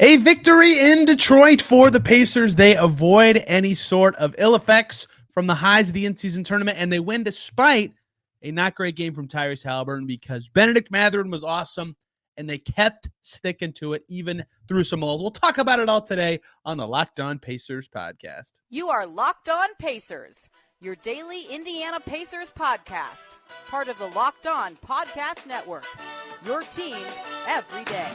A victory in Detroit for the Pacers. They avoid any sort of ill effects from the highs of the in-season tournament, and they win despite a not great game from Tyrese Haliburton because Bennedict Mathurin was awesome, and they kept sticking to it even through some lulls. We'll talk about it all today on the Locked On Pacers podcast. You are Locked On Pacers, your daily Indiana Pacers podcast, part of the Locked On Podcast Network, your team every day.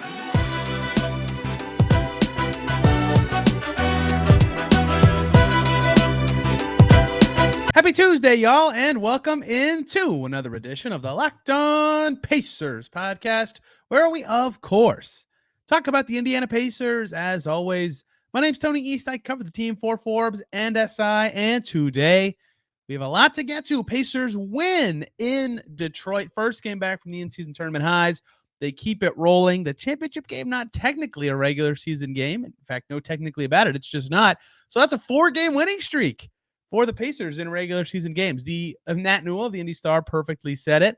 Happy Tuesday, y'all, and welcome into another edition of the Locked On Pacers podcast, where we, of course, talk about the Indiana Pacers. As always, my name's Tony East. I cover the team for Forbes and SI, and today we have a lot to get to. Pacers win in Detroit. First game back from the in-season tournament highs. They keep it rolling. The championship game, not technically a regular season game. In fact, no technically about it. It's just not. So that's a 4-game winning streak for the Pacers in regular season games. Nat Newell, the Indy Star, perfectly said it.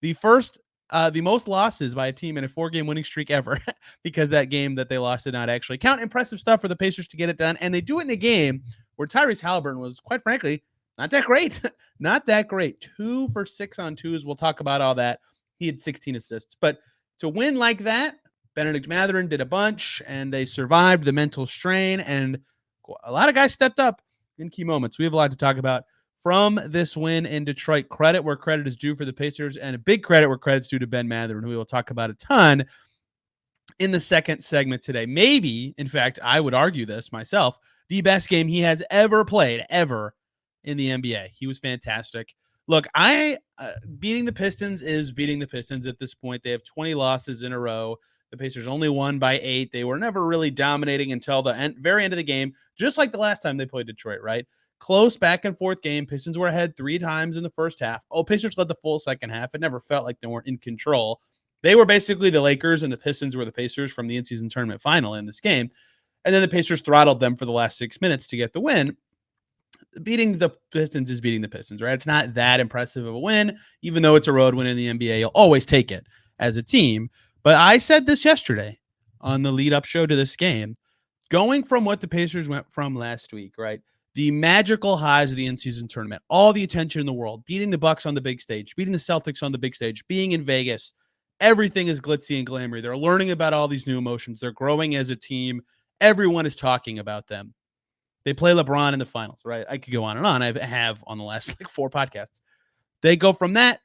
The most losses by a team in a 4-game winning streak ever, because that game that they lost did not actually count. Impressive stuff for the Pacers to get it done, and they do it in a game where Tyrese Haliburton was, quite frankly, not that great. Not that great. 2 for 6 on twos. We'll talk about all that. He had 16 assists. But to win like that, Bennedict Mathurin did a bunch, and they survived the mental strain, and a lot of guys stepped up in key moments. We have a lot to talk about from this win in Detroit. Credit where credit is due for the Pacers, and a big credit where credit's due to Ben Mathurin, who we will talk about a ton in the second segment today. Maybe, in fact, I would argue this myself, the best game he has ever played, ever, in the NBA. He was fantastic. Look, beating the Pistons is beating the Pistons at this point. They have 20 losses in a row. The Pacers only won by 8. They were never really dominating until the very end of the game, just like the last time they played Detroit, right? Close back and forth game. Pistons were ahead 3 times in the first half. Pacers led the full second half. It never felt like they weren't in control. They were basically the Lakers, and the Pistons were the Pacers from the in-season tournament final in this game. And then the Pacers throttled them for the last 6 minutes to get the win. Beating the Pistons is beating the Pistons, right? It's not that impressive of a win. Even though it's a road win in the NBA, you'll always take it as a team. But I said this yesterday on the lead-up show to this game, going from what the Pacers went from last week, right? The magical highs of the in-season tournament, all the attention in the world, beating the Bucks on the big stage, beating the Celtics on the big stage, being in Vegas, everything is glitzy and glamoury. They're learning about all these new emotions. They're growing as a team. Everyone is talking about them. They play LeBron in the finals, right? I could go on and on. I have on the last 4 podcasts. They go from that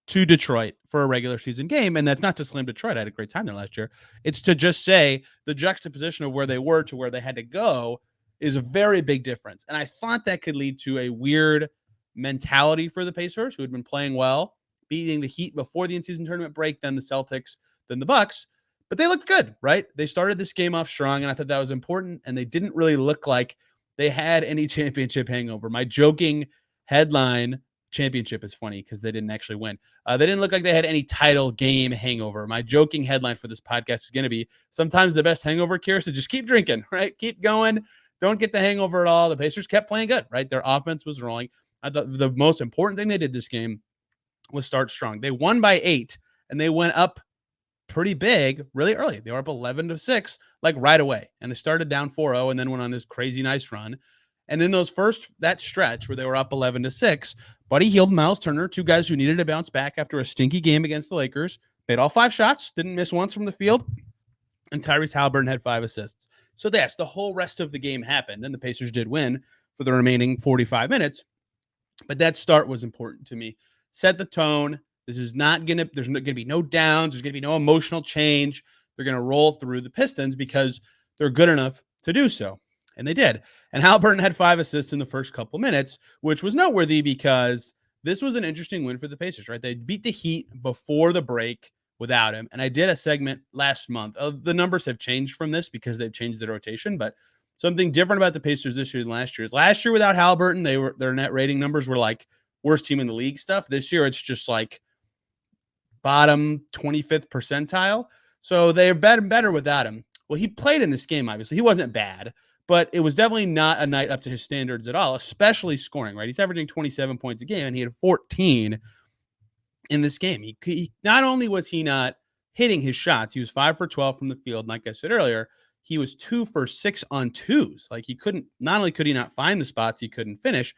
to Detroit for a regular season game, and that's not to slam Detroit. I had a great time there last year. It's to just say the juxtaposition of where they were to where they had to go is a very big difference. And I thought that could lead to a weird mentality for the Pacers, who had been playing well, beating the Heat before the in-season tournament break, then the Celtics, then the Bucks. But they looked good, right? They started this game off strong, and I thought that was important, and they didn't really look like they had any championship hangover. My joking headline, championship, is funny because they didn't actually win. They didn't look like they had any title game hangover. My joking headline for this podcast is going to be, sometimes the best hangover cure is to just keep drinking, right? Keep going. Don't get the hangover at all. The Pacers kept playing good, right? Their offense was rolling. I thought the most important thing they did this game was start strong. They won by 8, and they went up pretty big really early. They were up 11-6, like right away. And they started down 4-0 and then went on this crazy nice run. And in that stretch where they were up 11-6, Buddy Hield and Miles Turner, 2 guys who needed to bounce back after a stinky game against the Lakers, made all 5 shots, didn't miss once from the field. And Tyrese Haliburton had 5 assists. So yes, the whole rest of the game happened, and the Pacers did win for the remaining 45 minutes. But that start was important to me. Set the tone. This is not going to, there's going to be no downs. There's going to be no emotional change. They're going to roll through the Pistons because they're good enough to do so. And they did. And Haliburton had 5 assists in the first couple minutes, which was noteworthy because this was an interesting win for the Pacers, right? They beat the Heat before the break without him. And I did a segment last month. The numbers have changed from this because they've changed the rotation, but something different about the Pacers this year than last year is last year without Haliburton, their net rating numbers were like worst team in the league stuff. This year, it's just like bottom 25th percentile. So they're better without him. Well, he played in this game, obviously. He wasn't bad, but it was definitely not a night up to his standards at all, especially scoring, right? He's averaging 27 points a game, and he had 14 in this game. He not only was he not hitting his shots, he was 5 for 12 from the field. And like I said earlier, he was 2 for 6 on twos. Like not only could he not find the spots, he couldn't finish,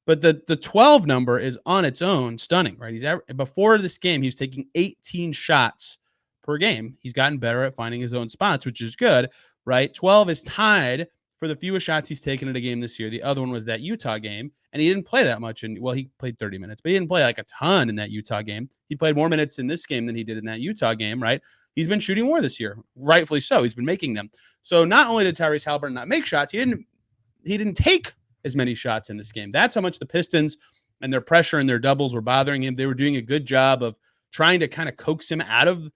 but the 12 number is on its own stunning, right? Before this game, he was taking 18 shots per game. He's gotten better at finding his own spots, which is good, right? 12 is tied for the fewest shots he's taken in a game this year. The other one was that Utah game, and he didn't play that much. And well, he played 30 minutes, but he didn't play like a ton in that Utah game. He played more minutes in this game than he did in that Utah game, right? He's been shooting more this year, rightfully so. He's been making them. So not only did Tyrese Haliburton not make shots, he didn't take as many shots in this game. That's how much the Pistons and their pressure and their doubles were bothering him. They were doing a good job of trying to kind of coax him out of,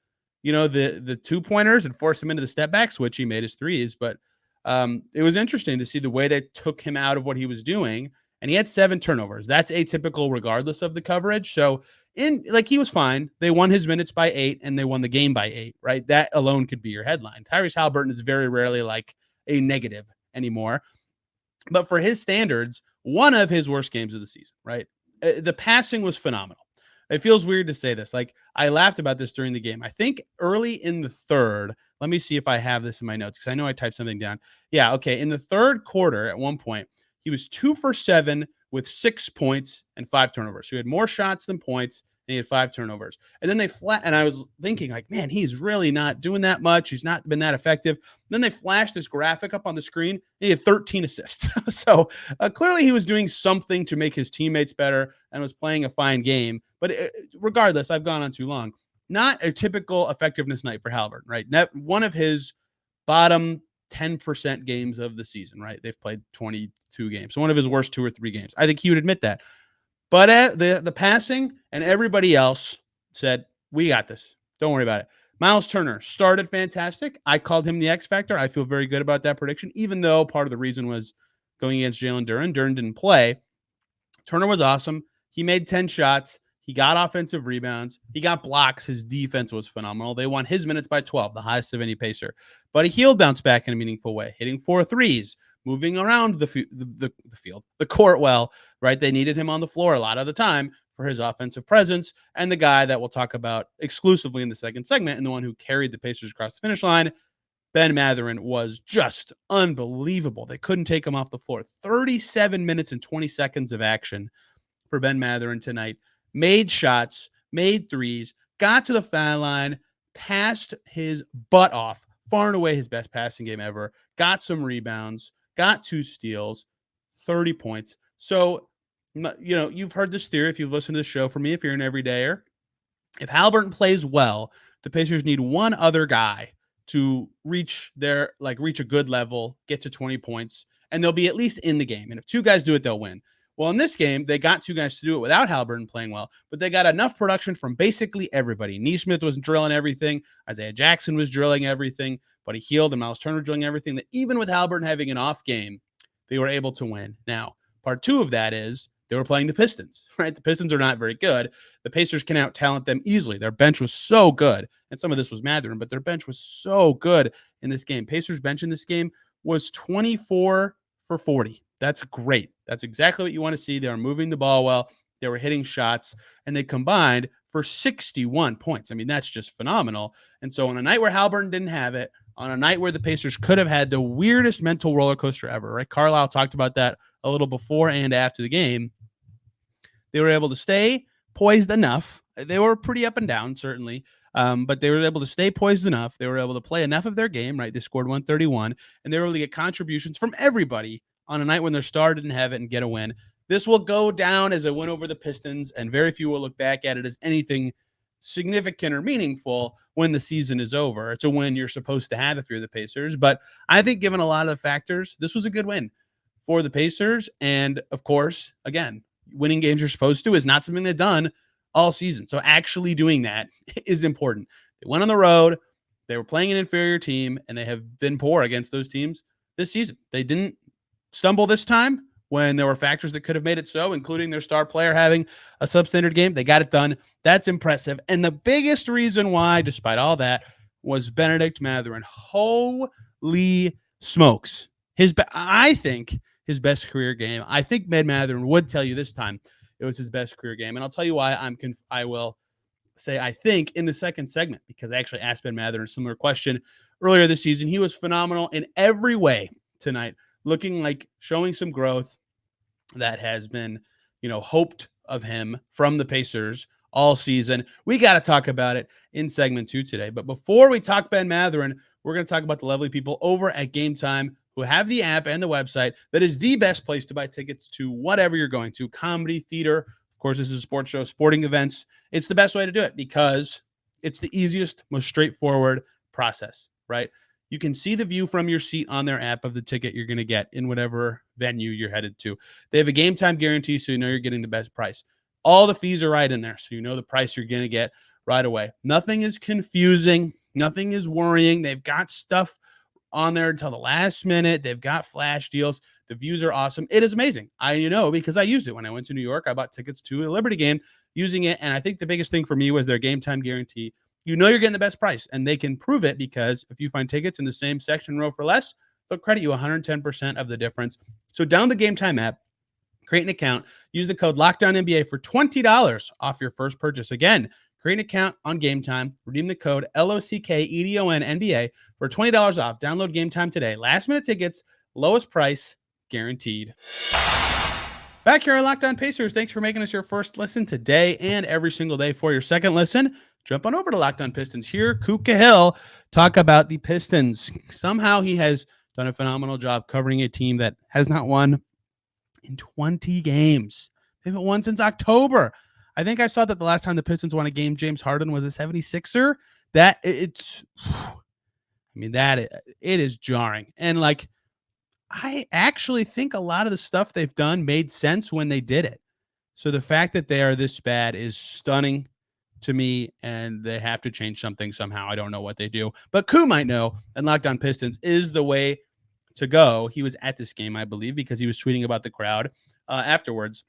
the 2-pointers and force him into the step back switch. He made his threes, but it was interesting to see the way they took him out of what he was doing. And he had 7 turnovers. That's atypical regardless of the coverage. So he was fine. They won his minutes by 8 and they won the game by 8, right? That alone could be your headline. Tyrese Haliburton is very rarely like a negative anymore. But for his standards, one of his worst games of the season, right? The passing was phenomenal. It feels weird to say this. Like, I laughed about this during the game. I think early in the third, let me see if I have this in my notes because I know I typed something down. Yeah, okay. In the third quarter, at one point, he was 2 for 7 with 6 points and 5 turnovers. So he had more shots than points, and he had 5 turnovers. And then and I was thinking, like, man, he's really not doing that much. He's not been that effective. And then they flashed this graphic up on the screen, and he had 13 assists. So clearly he was doing something to make his teammates better and was playing a fine game. But regardless, I've gone on too long. Not a typical effectiveness night for Haliburton, right? One of his bottom 10% games of the season, right? They've played 22 games. So one of his worst 2 or 3 games. I think he would admit that. But the passing and everybody else said, we got this. Don't worry about it. Miles Turner started fantastic. I called him the X Factor. I feel very good about that prediction, even though part of the reason was going against Jalen Duren. Duren didn't play. Turner was awesome. He made 10 shots. He got offensive rebounds. He got blocks. His defense was phenomenal. They won his minutes by 12, the highest of any Pacer. But he'll bounce back in a meaningful way, hitting 4 threes, moving around the field, the court well, right? They needed him on the floor a lot of the time for his offensive presence. And the guy that we'll talk about exclusively in the second segment and the one who carried the Pacers across the finish line, Ben Mathurin, was just unbelievable. They couldn't take him off the floor. 37 minutes and 20 seconds of action for Ben Mathurin tonight. Made shots, made threes, got to the foul line, passed his butt off, far and away his best passing game ever, got some rebounds, got 2 steals, 30 points. So, you've heard this theory if you've listened to the show from me, if you're an everydayer. If Haliburton plays well, the Pacers need one other guy to reach a good level, get to 20 points, and they'll be at least in the game. And if 2 guys do it, they'll win. Well, in this game, they got 2 guys to do it without Haliburton playing well, but they got enough production from basically everybody. Nesmith was drilling everything. Isaiah Jackson was drilling everything. Buddy Hield and Miles Turner drilling everything. That even with Haliburton having an off game, they were able to win. Now, part 2 of that is they were playing the Pistons, right? The Pistons are not very good. The Pacers can out-talent them easily. Their bench was so good, and some of this was Mathurin, but their bench was so good in this game. Pacers bench in this game was 24 for 40. That's great. That's exactly what you want to see. They were moving the ball well. They were hitting shots, and they combined for 61 points. I mean, that's just phenomenal. And so on a night where Haliburton didn't have it, on a night where the Pacers could have had the weirdest mental roller coaster ever, right? Carlisle talked about that a little before and after the game. They were able to stay poised enough. They were pretty up and down, certainly, but they were able to stay poised enough. They were able to play enough of their game, right? They scored 131, and they were able to get contributions from everybody on a night when their star didn't have it and get a win. This will go down as a win over the Pistons, and very few will look back at it as anything significant or meaningful when the season is over. It's a win you're supposed to have if you're the Pacers, but I think given a lot of the factors, this was a good win for the Pacers. And of course, again, winning games you're supposed to is not something they've done all season. So actually doing that is important. They went on the road. They were playing an inferior team, and they have been poor against those teams this season. They didn't stumble this time when there were factors that could have made it so, including their star player having a substandard game. They got it done. That's impressive. And the biggest reason why, despite all that, was Bennedict Mathurin. Holy smokes. I think his best career game. I think Ben Mathurin would tell you this time it was his best career game. And I'll tell you why I will say I think in the second segment, because I actually asked Ben Mathurin a similar question earlier this season. He was phenomenal in every way tonight, looking like showing some growth that has been, hoped of him from the Pacers all season. We got to talk about it in segment 2 today. But before we talk Ben Mathurin, we're going to talk about the lovely people over at Gametime who have the app and the website that is the best place to buy tickets to whatever you're going to, comedy, theater. Of course, this is a sports show, sporting events. It's the best way to do it because it's the easiest, most straightforward process, right? You can see the view from your seat on their app of the ticket you're going to get in whatever venue you're headed to. They have a game time guarantee, so you know you're getting the best price. All the fees are right in there, so you know the price you're going to get right away. Nothing is confusing. Nothing is worrying. They've got stuff on there until the last minute. They've got flash deals. The views are awesome. It is amazing. Because I used it when I went to New York. I bought tickets to a Liberty game using it, and I think the biggest thing for me was their game time guarantee. You know you're getting the best price, and they can prove it because if you find tickets in the same section row for less, they'll credit you 110% of the difference. So download the Gametime app, create an account, use the code LOCKDOWNNBA for $20 off your first purchase. Again, create an account on Gametime, redeem the code LOCKEDONNBA for $20 off. Download Gametime today. Last minute tickets, lowest price guaranteed. Back here on Locked On Pacers, thanks for making us your first listen today and every single day. For your second listen, jump on over to Locked On Pistons. Hear Coop Cahill talk about the Pistons. Somehow he has done a phenomenal job covering a team that has not won in 20 games. They haven't won since October. I think I saw that the last time the Pistons won a game, James Harden was a 76er. It is jarring. And I actually think a lot of the stuff they've done made sense when they did it. So the fact that they are this bad is stunning to me, and they have to change something somehow. I don't know what they do, but Koo might know, and Locked On Pistons is the way to go. He was at this game, I believe, because he was tweeting about the crowd afterwards.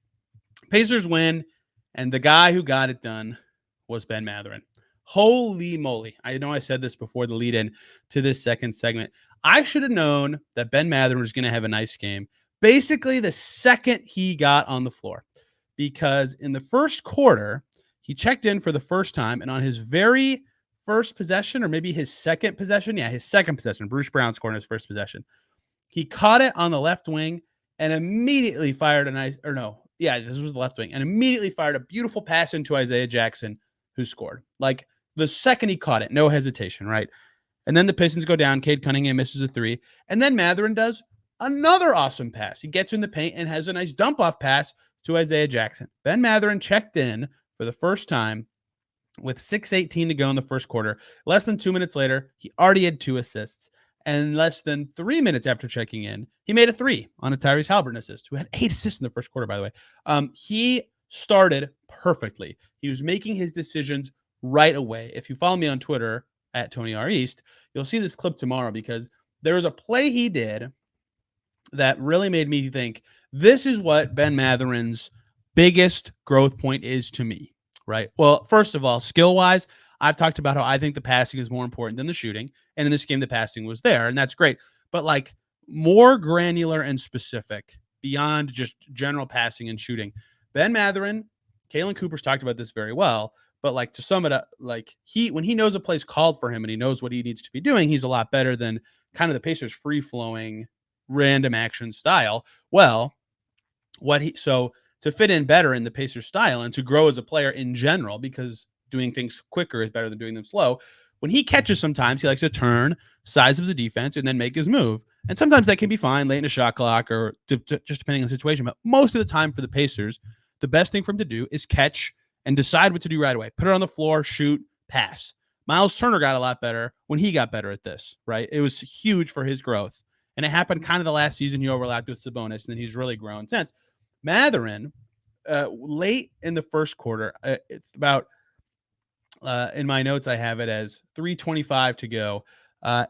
Pacers win, and the guy who got it done was Ben Mathurin. Holy moly. I know I said this before the lead-in to this second segment. I should have known that Ben Mathurin was going to have a nice game basically the second he got on the floor, because in the first quarter, he checked in for the first time, and on his very first possession, or maybe his second possession, his second possession, Bruce Brown scored his first possession. He caught it on the left wing and immediately fired this was the left wing, and immediately fired a beautiful pass into Isaiah Jackson, who scored. Like the second he caught it, no hesitation, right? And then the Pistons go down. Cade Cunningham misses a three. And then Mathurin does another awesome pass. He gets in the paint and has a nice dump-off pass to Isaiah Jackson. Ben Mathurin checked in for the first time with 6:18 to go in the first quarter. Less than 2 minutes later, he already had 2 assists. And less than 3 minutes after checking in, he made a 3 on a Tyrese Haliburton assist, who had 8 assists in the first quarter, by the way. He started perfectly. He was making his decisions right away. If you follow me on Twitter at Tony R. East, you'll see this clip tomorrow, because there was a play he did that really made me think this is what Ben Mathurin's biggest growth point is to me, right? Well, first of all, skill-wise, I've talked about how I think the passing is more important than the shooting. And in this game, the passing was there, and that's great. But more granular and specific beyond just general passing and shooting. Ben Mathurin, Kalen Cooper's talked about this very well, but to sum it up, when he knows a play's called for him and he knows what he needs to be doing, he's a lot better than kind of the Pacers free-flowing random action style. Well, so to fit in better in the Pacers style and to grow as a player in general, because doing things quicker is better than doing them slow. When he catches, sometimes he likes to turn, size up the defense, and then make his move. And sometimes that can be fine late in a shot clock or just depending on the situation. But most of the time for the Pacers, the best thing for him to do is catch and decide what to do right away. Put it on the floor, shoot, pass. Miles Turner got a lot better when he got better at this, right? It was huge for his growth. And it happened kind of the last season he overlapped with Sabonis, and then he's really grown since. Mathurin, late in the first quarter, it's about... in my notes, I have it as 3:25 to go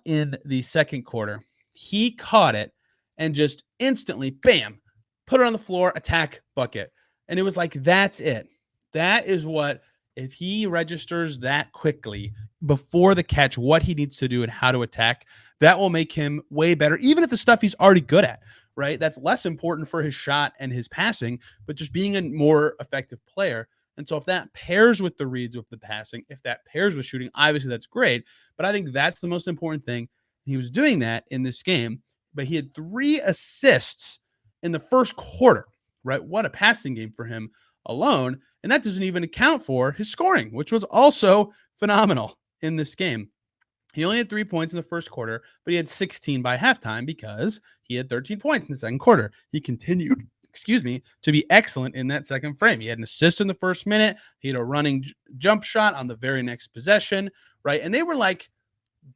in the second quarter. He caught it and just instantly, bam, put it on the floor, attack, bucket. And it was that's it. That is what, if he registers that quickly before the catch, what he needs to do and how to attack, that will make him way better, even at the stuff he's already good at, right? That's less important for his shot and his passing, but just being a more effective player. And so if that pairs with the reads with the passing, if that pairs with shooting, obviously that's great. But I think that's the most important thing. He was doing that in this game, but he had 3 assists in the first quarter, right? What a passing game for him alone. And that doesn't even account for his scoring, which was also phenomenal in this game. He only had 3 points in the first quarter, but he had 16 by halftime because he had 13 points in the second quarter. He continued, to be excellent in that second frame. He had an assist in the first minute. He had a running jump shot on the very next possession, right? And they were like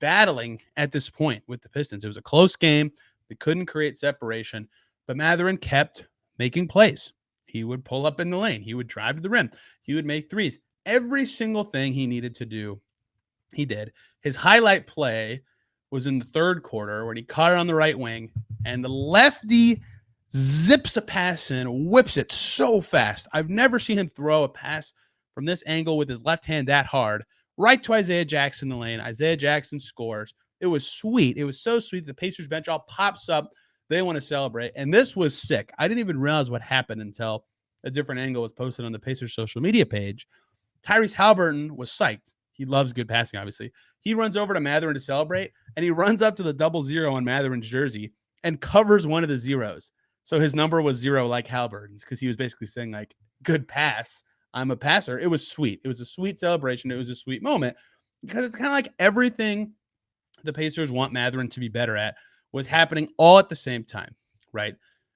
battling at this point with the Pistons. It was a close game. They couldn't create separation, but Mathurin kept making plays. He would pull up in the lane. He would drive to the rim. He would make threes. Every single thing he needed to do, he did. His highlight play was in the third quarter when he caught it on the right wing, and the lefty zips a pass in, whips it so fast. I've never seen him throw a pass from this angle with his left hand that hard, right to Isaiah Jackson in the lane. Isaiah Jackson scores. It was sweet. It was so sweet. The Pacers bench all pops up. They want to celebrate, and this was sick. I didn't even realize what happened until a different angle was posted on the Pacers social media page. Tyrese Haliburton was psyched. He loves good passing, obviously. He runs over to Mathurin to celebrate, and he runs up to the 0-0 on Mathurin's jersey and covers one of the zeros. So his number was 0 like Haliburton's because he was basically saying, like, good pass. I'm a passer. It was sweet. It was a sweet celebration. It was a sweet moment because it's kind of like everything the Pacers want Mathurin to be better at was happening all at the same time, right?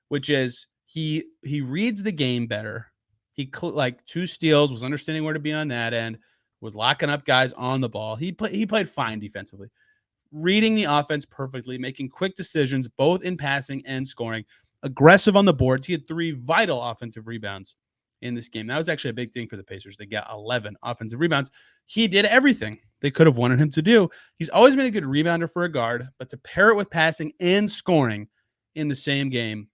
Which is he reads the game better. He like 2 steals, was understanding where to be on that end, was locking up guys on the ball. He played fine defensively, reading the offense perfectly, making quick decisions, both in passing and scoring, aggressive on the boards. He had 3 vital offensive rebounds in this game. That was actually a big thing for the Pacers. They got 11 offensive rebounds. He did everything they could have wanted him to do. He's always been a good rebounder for a guard, but to pair it with passing and scoring in the same game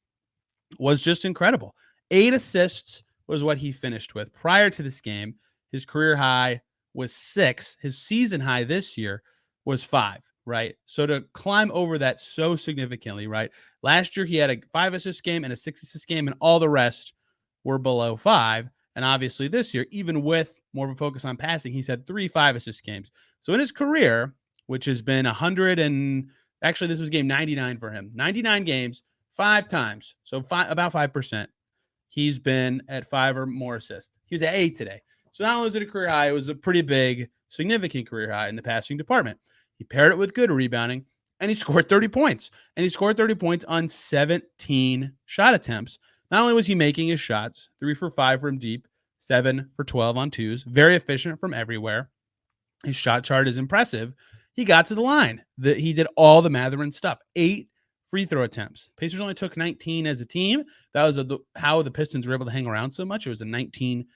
was just incredible. 8 assists was what he finished with. Prior to this game, his career high was 6. His season high this year was 5, right? So to climb over that so significantly, right? Last year, he had a 5 assist game and a 6 assist game, and all the rest were below 5. And obviously this year, even with more of a focus on passing, he's had 3 5-assist games. So in his career, which has been 100 and actually this was game 99 for him, 99 games, 5 times. So about 5%. He's been at 5 or more assists. He was at 8 today. So not only was it a career high, it was a pretty big, significant career high in the passing department. He paired it with good rebounding, and he scored 30 points. And he scored 30 points on 17 shot attempts. Not only was he making his shots, 3 for 5 from deep, 7 for 12 on twos, very efficient from everywhere. His shot chart is impressive. He got to the line. He did all the Mathurin stuff. 8 free throw attempts. Pacers only took 19 as a team. That was how the Pistons were able to hang around so much. It was a 19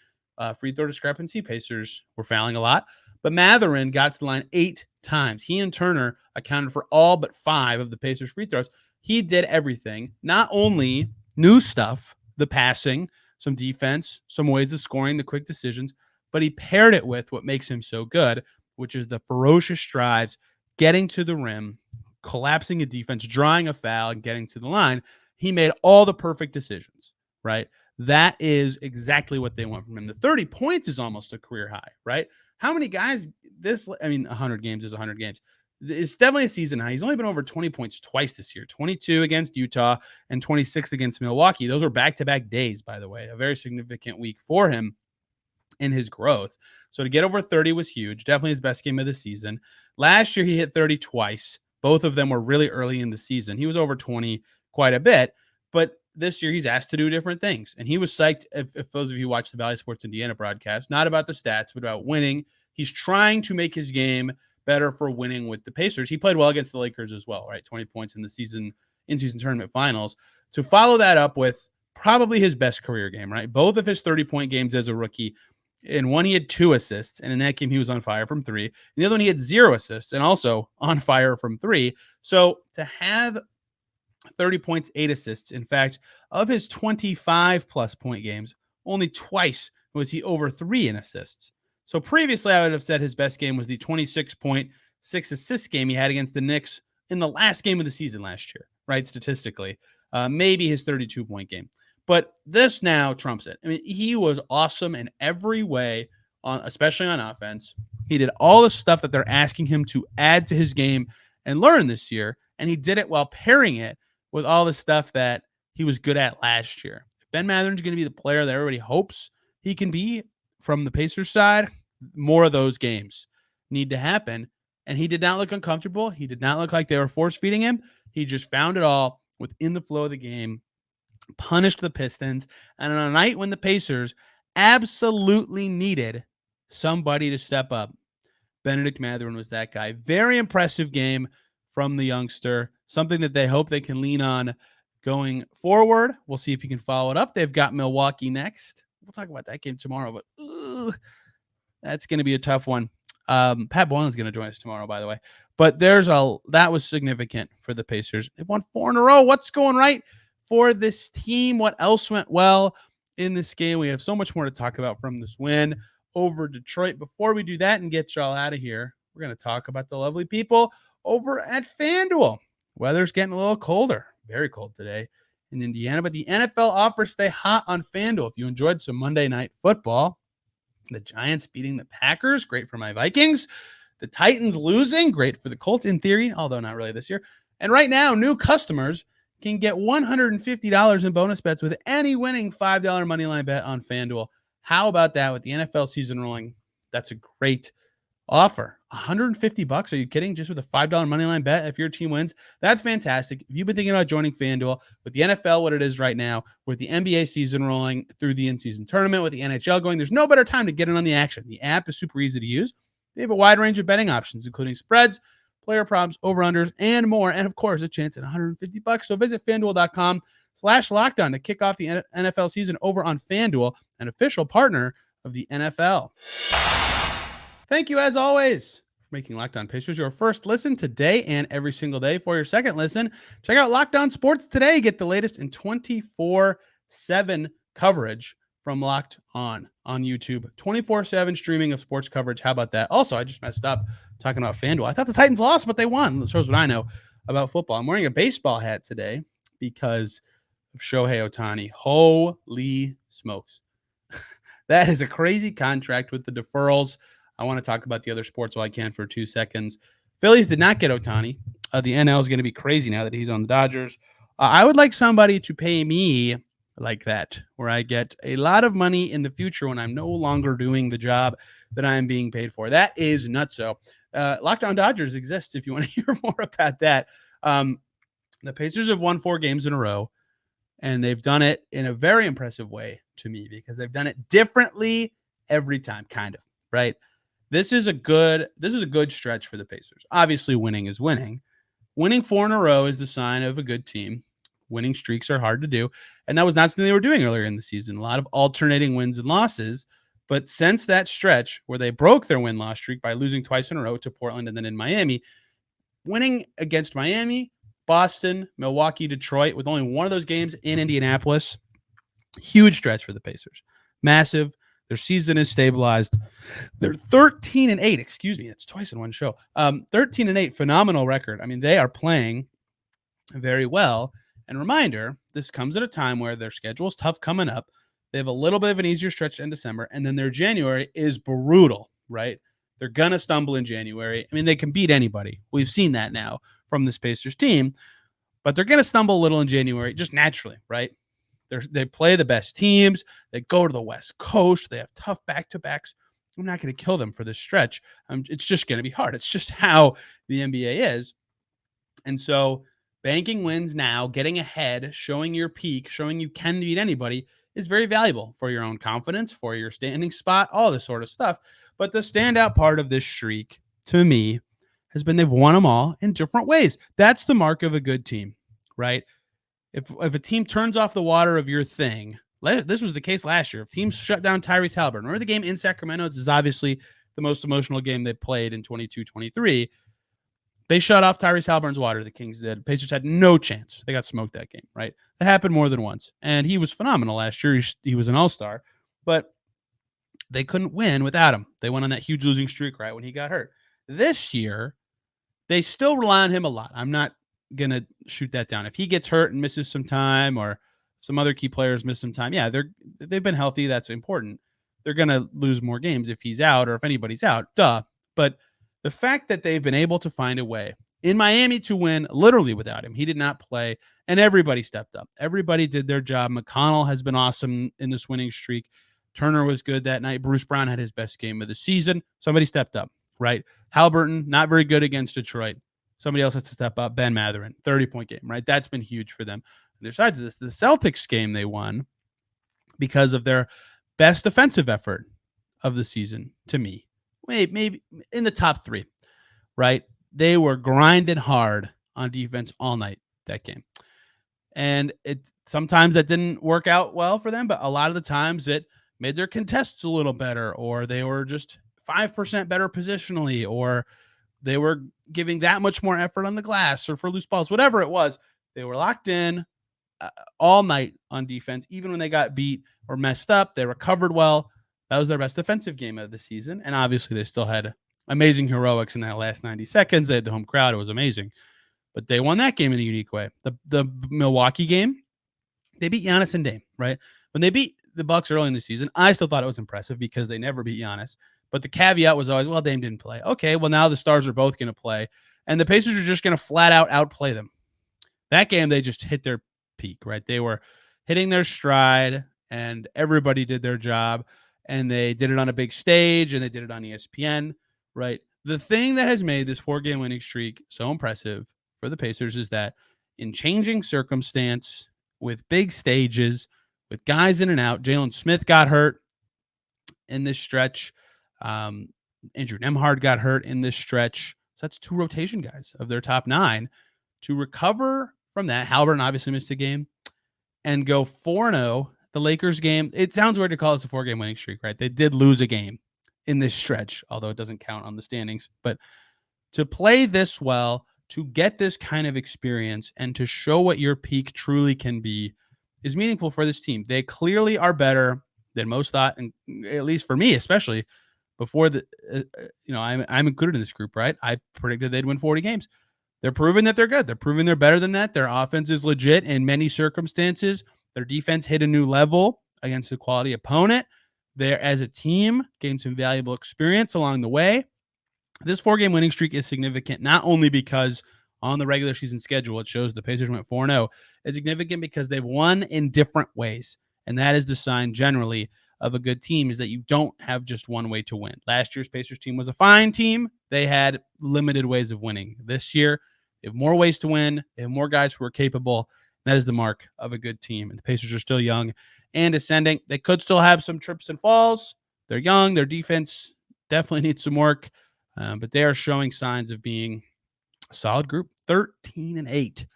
free throw discrepancy. Pacers were fouling a lot. But Mathurin got to the line 8 times. He and Turner accounted for all but 5 of the Pacers' free throws. He did everything. Not only new stuff, the passing, some defense, some ways of scoring, the quick decisions, but he paired it with what makes him so good, which is the ferocious drives, getting to the rim, collapsing a defense, drawing a foul, and getting to the line. He made all the perfect decisions, right? That is exactly what they want from him. The 30 points is almost a career high, right? How many guys 100 games is 100 games. It's definitely a season high. He's only been over 20 points twice this year, 22 against Utah and 26 against Milwaukee. Those were back-to-back days, by the way, a very significant week for him in his growth. So to get over 30 was huge. Definitely his best game of the season. Last year, he hit 30 twice. Both of them were really early in the season. He was over 20 quite a bit, but this year he's asked to do different things. And he was psyched, if those of you who watch the Valley Sports Indiana broadcast, not about the stats, but about winning. He's trying to make his game better for winning with the Pacers. He played well against the Lakers as well, right? 20 points in the in-season tournament finals. To follow that up with probably his best career game, right? Both of his 30-point games as a rookie. In one, he had 2 assists, and in that game, he was on fire from 3. In the other one, he had 0 assists and also on fire from 3. So to have 30 points, 8 assists, in fact, of his 25-plus point games, only twice was he over 3 in assists. So previously, I would have said his best game was the 26-point, 6-assist game he had against the Knicks in the last game of the season last year, right, statistically. Maybe his 32-point game. But this now trumps it. I mean, he was awesome in every way, especially on offense. He did all the stuff that they're asking him to add to his game and learn this year, and he did it while pairing it with all the stuff that he was good at last year. If Ben Mathurin's going to be the player that everybody hopes he can be from the Pacers side, more of those games need to happen. And he did not look uncomfortable. He did not look like they were force feeding him. He just found it all within the flow of the game, punished the Pistons. And on a night when the Pacers absolutely needed somebody to step up, Bennedict Mathurin was that guy. Very impressive game from the youngster, something that they hope they can lean on going forward. We'll see if he can follow it up. They've got Milwaukee next. We'll talk about that game tomorrow, but that's going to be a tough one. Pat Boylan's going to join us tomorrow, by the way. But that was significant for the Pacers. They've won 4 in a row. What's going right for this team? What else went well in this game? We have so much more to talk about from this win over Detroit. Before we do that and get y'all out of here, we're going to talk about the lovely people over at FanDuel. Weather's getting a little colder, very cold today in Indiana, but the NFL offers stay hot on FanDuel. If you enjoyed some Monday Night Football, the Giants beating the Packers, great for my Vikings. The Titans losing, great for the Colts in theory, although not really this year. And right now, new customers can get $150 in bonus bets with any winning $5 moneyline bet on FanDuel. How about that with the NFL season rolling? That's a great offer. $150? Are you kidding? Just with a $5 moneyline bet if your team wins? That's fantastic. If you've been thinking about joining FanDuel with the NFL, what it is right now, with the NBA season rolling through the in-season tournament, with the NHL going, there's no better time to get in on the action. The app is super easy to use. They have a wide range of betting options, including spreads, player props, over-unders, and more. And of course, a chance at $150. So visit FanDuel.com/lockdown to kick off the NFL season over on FanDuel, an official partner of the NFL. Thank you, as always, for making Locked On Pacers your first listen today and every single day. For your second listen, check out Locked On Sports today. Get the latest in 24/7 coverage from Locked On YouTube. 24/7 streaming of sports coverage. How about that? Also, I just messed up talking about FanDuel. I thought the Titans lost, but they won. That shows what I know about football. I'm wearing a baseball hat today because of Shohei Ohtani. Holy smokes. That is a crazy contract with the deferrals. I want to talk about the other sports while I can for 2 seconds. Phillies did not get Ohtani. The NL is going to be crazy now that he's on the Dodgers. I would like somebody to pay me like that, where I get a lot of money in the future when I'm no longer doing the job that I am being paid for. That is nutso. Locked On Dodgers exists if you want to hear more about that. The Pacers have won 4 games in a row, and they've done it in a very impressive way to me because they've done it differently every time, kind of, right? This is a good stretch for the Pacers. Obviously, winning is winning. Winning 4 in a row is the sign of a good team. Winning streaks are hard to do, and that was not something they were doing earlier in the season. A lot of alternating wins and losses, but since that stretch where they broke their win-loss streak by losing twice in a row to Portland and then in Miami, winning against Miami, Boston, Milwaukee, Detroit, with only one of those games in Indianapolis, huge stretch for the Pacers. Massive. Their season is stabilized. They're 13-8. Excuse me. It's twice in one show. 13-8. Phenomenal record. I mean, they are playing very well. And reminder, this comes at a time where their schedule is tough coming up. They have a little bit of an easier stretch in December. And then their January is brutal, right? They're going to stumble in January. I mean, they can beat anybody. We've seen that now from this Pacers team. But they're going to stumble a little in January, just naturally, right? They play the best teams. They go to the West Coast. They have tough back-to-backs. I'm not going to kill them for this stretch. It's just going to be hard. It's just how the NBA is. And so banking wins now, getting ahead, showing your peak, showing you can beat anybody is very valuable for your own confidence, for your standing spot, all this sort of stuff. But the standout part of this streak, to me, has been they've won them all in different ways. That's the mark of a good team, right? If a team turns off the water of your thing, this was the case last year. If teams shut down Tyrese Haliburton, remember the game in Sacramento? This is obviously the most emotional game they played in 22-23. They shut off Tyrese Haliburton's water, the Kings did. Pacers had no chance. They got smoked that game, right? That happened more than once. And he was phenomenal last year. He was an all-star. But they couldn't win without him. They went on that huge losing streak right when he got hurt. This year, they still rely on him a lot. I'm not going to shoot that down. If he gets hurt and misses some time or some other key players miss some time, yeah, they've been healthy. That's important. They're going to lose more games if he's out or if anybody's out. Duh. But the fact that they've been able to find a way in Miami to win literally without him, he did not play, and everybody stepped up. Everybody did their job. McConnell has been awesome in this winning streak. Turner was good that night. Bruce Brown had his best game of the season. Somebody stepped up, right? Haliburton, not very good against Detroit. Somebody else has to step up. Ben Mathurin, 30-point game, right? That's been huge for them. And besides this, the Celtics game they won because of their best defensive effort of the season to me. Maybe in the top 3, right? They were grinding hard on defense all night that game. And sometimes that didn't work out well for them, but a lot of the times it made their contests a little better, or they were just 5% better positionally, or they were giving that much more effort on the glass or for loose balls, whatever it was. They were locked in all night on defense. Even when they got beat or messed up, they recovered well. That was their best defensive game of the season. And obviously they still had amazing heroics in that last 90 seconds. They had the home crowd. It was amazing. But they won that game in a unique way. The Milwaukee game, they beat Giannis and Dame, right? When they beat the Bucks early in the season, I still thought it was impressive because they never beat Giannis. But the caveat was always, well, Dame didn't play. Okay, well, now the stars are both going to play. And the Pacers are just going to flat out outplay them. That game, they just hit their peak, right? They were hitting their stride, and everybody did their job. And they did it on a big stage, and they did it on ESPN, right? The thing that has made this 4-game winning streak so impressive for the Pacers is that in changing circumstance, with big stages, with guys in and out, Jalen Smith got hurt in this stretch. Andrew Nembhard got hurt in this stretch. So that's 2 rotation guys of their top 9 to recover from that. Haliburton obviously missed a game and go 4-0. The Lakers game, it sounds weird to call this a 4-game winning streak, right? They did lose a game in this stretch, although it doesn't count on the standings. But to play this well, to get this kind of experience, and to show what your peak truly can be is meaningful for this team. They clearly are better than most thought, and at least for me, especially before the, I'm included in this group, right? I predicted they'd win 40 games. They're proving that they're good. They're proving they're better than that. Their offense is legit in many circumstances. Their defense hit a new level against a quality opponent. They're, as a team, gained some valuable experience along the way. This 4-game winning streak is significant, not only because on the regular season schedule, it shows the Pacers went 4-0. It's significant because they've won in different ways. And that is the sign generally of a good team, is that you don't have just one way to win. Last year's Pacers team was a fine team. They had limited ways of winning. This year, they have more ways to win. They have more guys who are capable. That is the mark of a good team. And the Pacers are still young and ascending. They could still have some trips and falls. They're young. Their defense definitely needs some work. But they are showing signs of being a solid group. 13-8.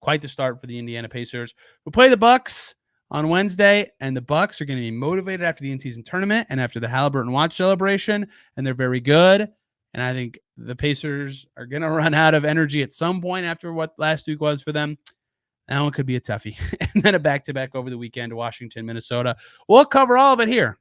Quite the start for the Indiana Pacers. We'll play the Bucks on Wednesday, and the Bucks are going to be motivated after the in-season tournament and after the Haliburton watch celebration, and they're very good. And I think the Pacers are going to run out of energy at some point after what last week was for them. That one could be a toughie. And then a back-to-back over the weekend to Washington, Minnesota. We'll cover all of it here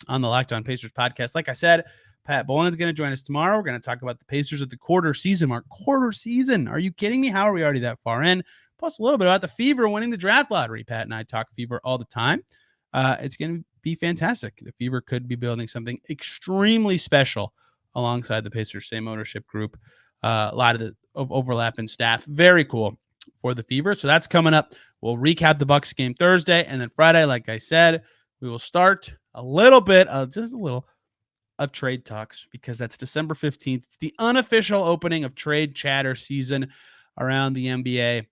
on the Locked On Pacers podcast. Like I said, Pat Boland's going to join us tomorrow. We're going to talk about the Pacers at the quarter season mark. Quarter season. Are you kidding me? How are we already that far in? Plus a little bit about the Fever winning the draft lottery. Pat and I talk Fever all the time. It's going to be fantastic. The Fever could be building something extremely special alongside the Pacers, same ownership group. A lot of overlap in staff. Very cool for the Fever. So that's coming up. We'll recap the Bucks game Thursday, and then Friday, like I said, we will start a little bit of of trade talks, because that's December 15th. It's the unofficial opening of trade chatter season around the NBA,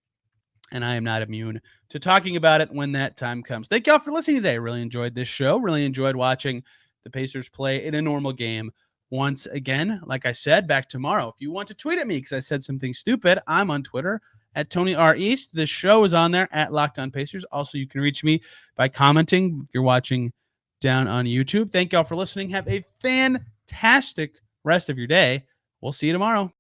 and I am not immune to talking about it when that time comes. Thank y'all for listening today. Really enjoyed this show. Really enjoyed watching the Pacers play in a normal game. Once again, like I said, back tomorrow. If you want to tweet at me because I said something stupid, I'm on Twitter at Tony R. East. This show is on there at Locked On Pacers. Also, you can reach me by commenting if you're watching down on YouTube. Thank y'all for listening. Have a fantastic rest of your day. We'll see you tomorrow.